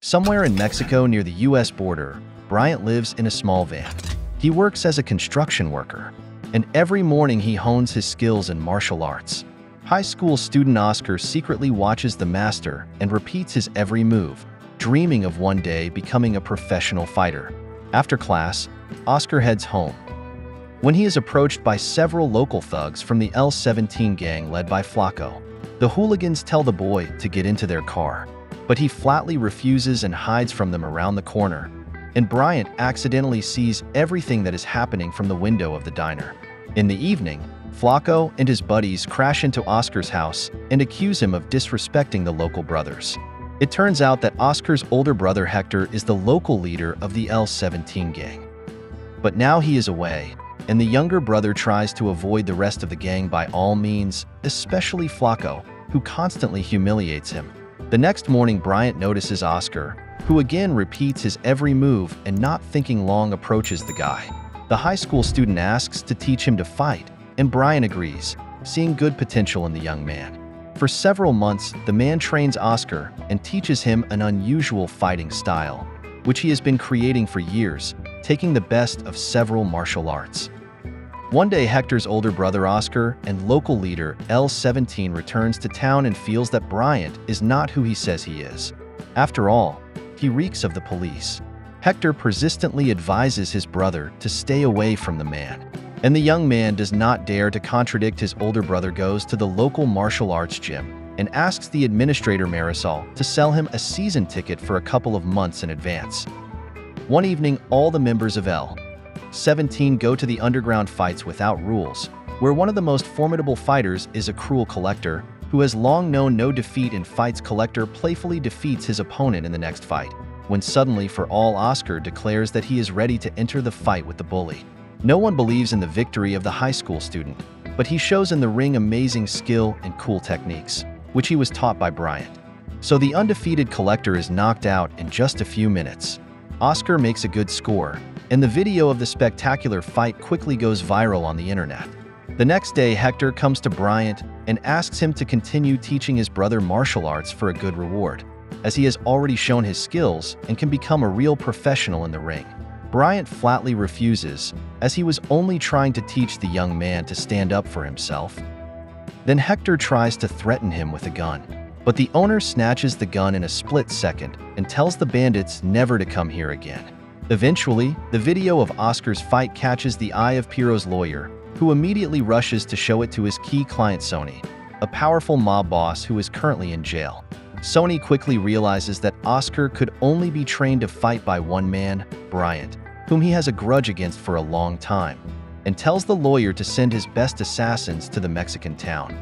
Somewhere in Mexico near the US border, Bryant lives in a small van. He works as a construction worker, and every morning he hones his skills in martial arts. High school student Oscar secretly watches the master and repeats his every move, dreaming of one day becoming a professional fighter. After class, Oscar heads home. When he is approached by several local thugs from the L-17 gang led by Flaco, the hooligans tell the boy to get into their car, but he flatly refuses and hides from them around the corner, and Bryant accidentally sees everything that is happening from the window of the diner. In the evening, Flaco and his buddies crash into Oscar's house and accuse him of disrespecting the local brothers. It turns out that Oscar's older brother Hector is the local leader of the L-17 gang. But now he is away, and the younger brother tries to avoid the rest of the gang by all means, especially Flaco, who constantly humiliates him. The next morning, Bryant notices Oscar, who again repeats his every move and not thinking long approaches the guy. The high school student asks to teach him to fight, and Bryant agrees, seeing good potential in the young man. For several months, the man trains Oscar and teaches him an unusual fighting style, which he has been creating for years, taking the best of several martial arts. One day, Hector's older brother Oscar and local leader L-17 returns to town and feels that Bryant is not who he says he is. After all, he reeks of the police. Hector persistently advises his brother to stay away from the man, and the young man does not dare to contradict his older brother. Goes to the local martial arts gym and asks the administrator Marisol to sell him a season ticket for a couple of months in advance. One evening, all the members of L-17 go to the underground fights without rules, where one of the most formidable fighters is a cruel collector who has long known no defeat in fights. Collector playfully defeats his opponent in the next fight, when suddenly for all Oscar declares that he is ready to enter the fight with the bully. No one believes in the victory of the high school student, but he shows in the ring amazing skill and cool techniques, which he was taught by Bryant. So the undefeated collector is knocked out in just a few minutes. Oscar makes a good score, and the video of the spectacular fight quickly goes viral on the internet. The next day, Hector comes to Bryant and asks him to continue teaching his brother martial arts for a good reward, as he has already shown his skills and can become a real professional in the ring. Bryant flatly refuses, as he was only trying to teach the young man to stand up for himself. Then Hector tries to threaten him with a gun, but the owner snatches the gun in a split second and tells the bandits never to come here again. Eventually, the video of Oscar's fight catches the eye of Piero's lawyer, who immediately rushes to show it to his key client Sony, a powerful mob boss who is currently in jail. Sony quickly realizes that Oscar could only be trained to fight by one man, Bryant, whom he has a grudge against for a long time, and tells the lawyer to send his best assassins to the Mexican town.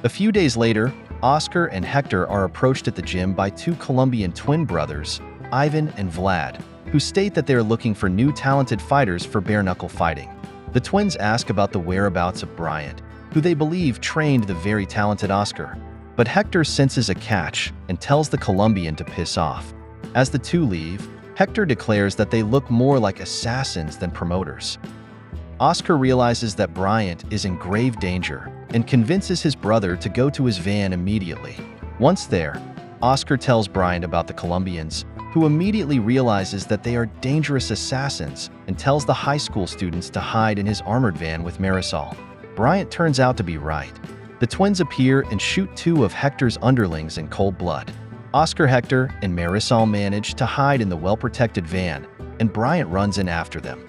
A few days later, Oscar and Hector are approached at the gym by two Colombian twin brothers, Ivan and Vlad, who state that they are looking for new talented fighters for bare-knuckle fighting. The twins ask about the whereabouts of Bryant, who they believe trained the very talented Oscar. But Hector senses a catch and tells the Colombian to piss off. As the two leave, Hector declares that they look more like assassins than promoters. Oscar realizes that Bryant is in grave danger and convinces his brother to go to his van immediately. Once there, Oscar tells Bryant about the Colombians, who immediately realizes that they are dangerous assassins and tells the high school students to hide in his armored van with Marisol. Bryant turns out to be right. The twins appear and shoot two of Hector's underlings in cold blood. Oscar, Hector, and Marisol manage to hide in the well-protected van, and Bryant runs in after them.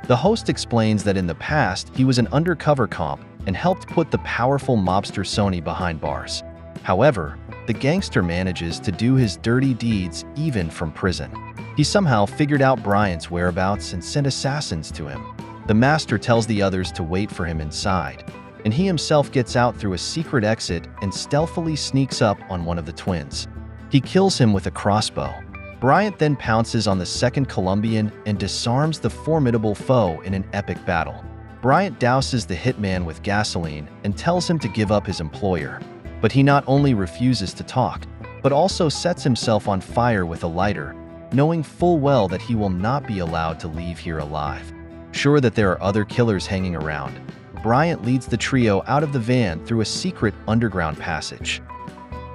The host explains that in the past he was an undercover comp and helped put the powerful mobster Sony behind bars. However, the gangster manages to do his dirty deeds even from prison. He somehow figured out Bryant's whereabouts and sent assassins to him. The master tells the others to wait for him inside, and he himself gets out through a secret exit and stealthily sneaks up on one of the twins. He kills him with a crossbow. Bryant then pounces on the second Colombian and disarms the formidable foe in an epic battle. Bryant douses the hitman with gasoline and tells him to give up his employer. But he not only refuses to talk, but also sets himself on fire with a lighter, knowing full well that he will not be allowed to leave here alive. Sure that there are other killers hanging around, Bryant leads the trio out of the van through a secret underground passage.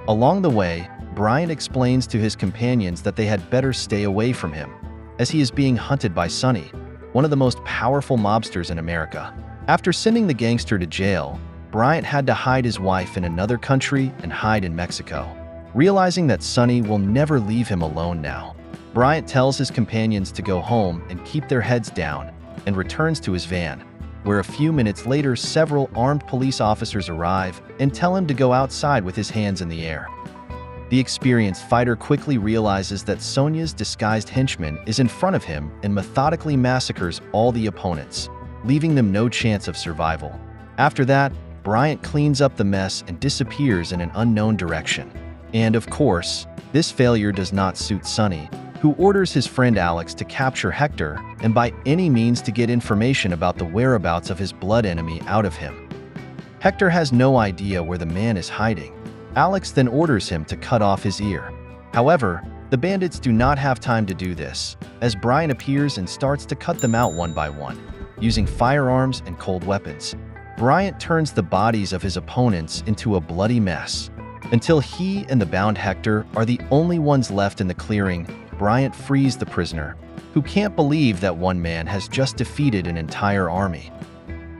Along the way, Bryant explains to his companions that they had better stay away from him, as he is being hunted by Sonny, one of the most powerful mobsters in America. After sending the gangster to jail, Bryant had to hide his wife in another country and hide in Mexico. Realizing that Sonny will never leave him alone now, Bryant tells his companions to go home and keep their heads down, and returns to his van, where a few minutes later several armed police officers arrive and tell him to go outside with his hands in the air. The experienced fighter quickly realizes that Sonya's disguised henchman is in front of him and methodically massacres all the opponents, leaving them no chance of survival. After that, Bryant cleans up the mess and disappears in an unknown direction. And of course, this failure does not suit Sonny, who orders his friend Alex to capture Hector and by any means to get information about the whereabouts of his blood enemy out of him. Hector has no idea where the man is hiding. Alex then orders him to cut off his ear. However, the bandits do not have time to do this, as Bryant appears and starts to cut them out one by one, using firearms and cold weapons. Bryant turns the bodies of his opponents into a bloody mess. Until he and the bound Hector are the only ones left in the clearing, Bryant frees the prisoner, who can't believe that one man has just defeated an entire army.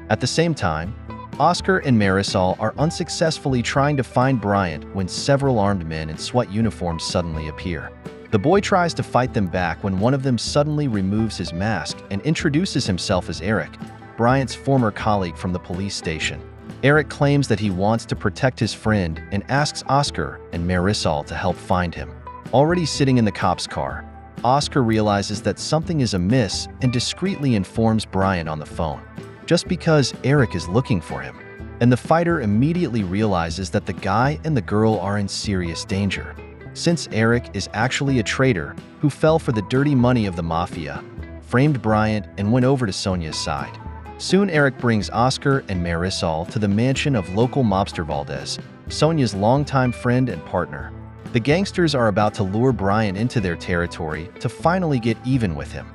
At the same time, Oscar and Marisol are unsuccessfully trying to find Bryant when several armed men in SWAT uniforms suddenly appear. The boy tries to fight them back when one of them suddenly removes his mask and introduces himself as Eric, Bryant's former colleague from the police station. Eric claims that he wants to protect his friend and asks Oscar and Marisol to help find him. Already sitting in the cop's car, Oscar realizes that something is amiss and discreetly informs Bryant on the phone, just because Eric is looking for him. And the fighter immediately realizes that the guy and the girl are in serious danger, since Eric is actually a traitor who fell for the dirty money of the mafia, framed Bryant, and went over to Sonya's side. Soon Eric brings Oscar and Marisol to the mansion of local mobster Valdez, Sonya's longtime friend and partner. The gangsters are about to lure Bryant into their territory to finally get even with him.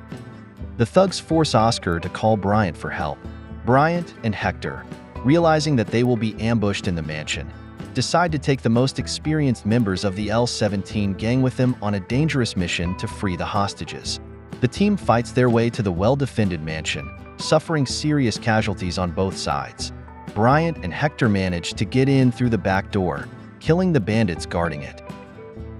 The thugs force Oscar to call Bryant for help. Bryant and Hector, realizing that they will be ambushed in the mansion, decide to take the most experienced members of the L-17 gang with them on a dangerous mission to free the hostages. The team fights their way to the well-defended mansion, suffering serious casualties on both sides. Bryant and Hector manage to get in through the back door, killing the bandits guarding it.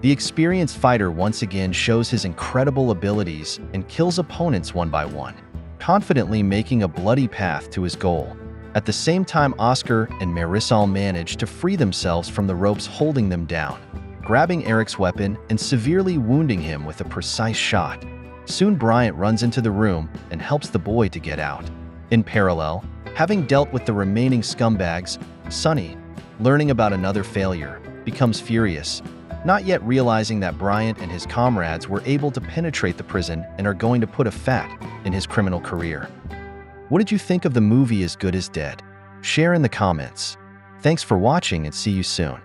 The experienced fighter once again shows his incredible abilities and kills opponents one by one, confidently making a bloody path to his goal. At the same time, Oscar and Marisol manage to free themselves from the ropes holding them down, grabbing Eric's weapon and severely wounding him with a precise shot. Soon Bryant runs into the room and helps the boy to get out. In parallel, having dealt with the remaining scumbags, Sonny, learning about another failure, becomes furious, not yet realizing that Bryant and his comrades were able to penetrate the prison and are going to put a fat in his criminal career. What did you think of the movie As Good as Dead? Share in the comments. Thanks for watching and see you soon.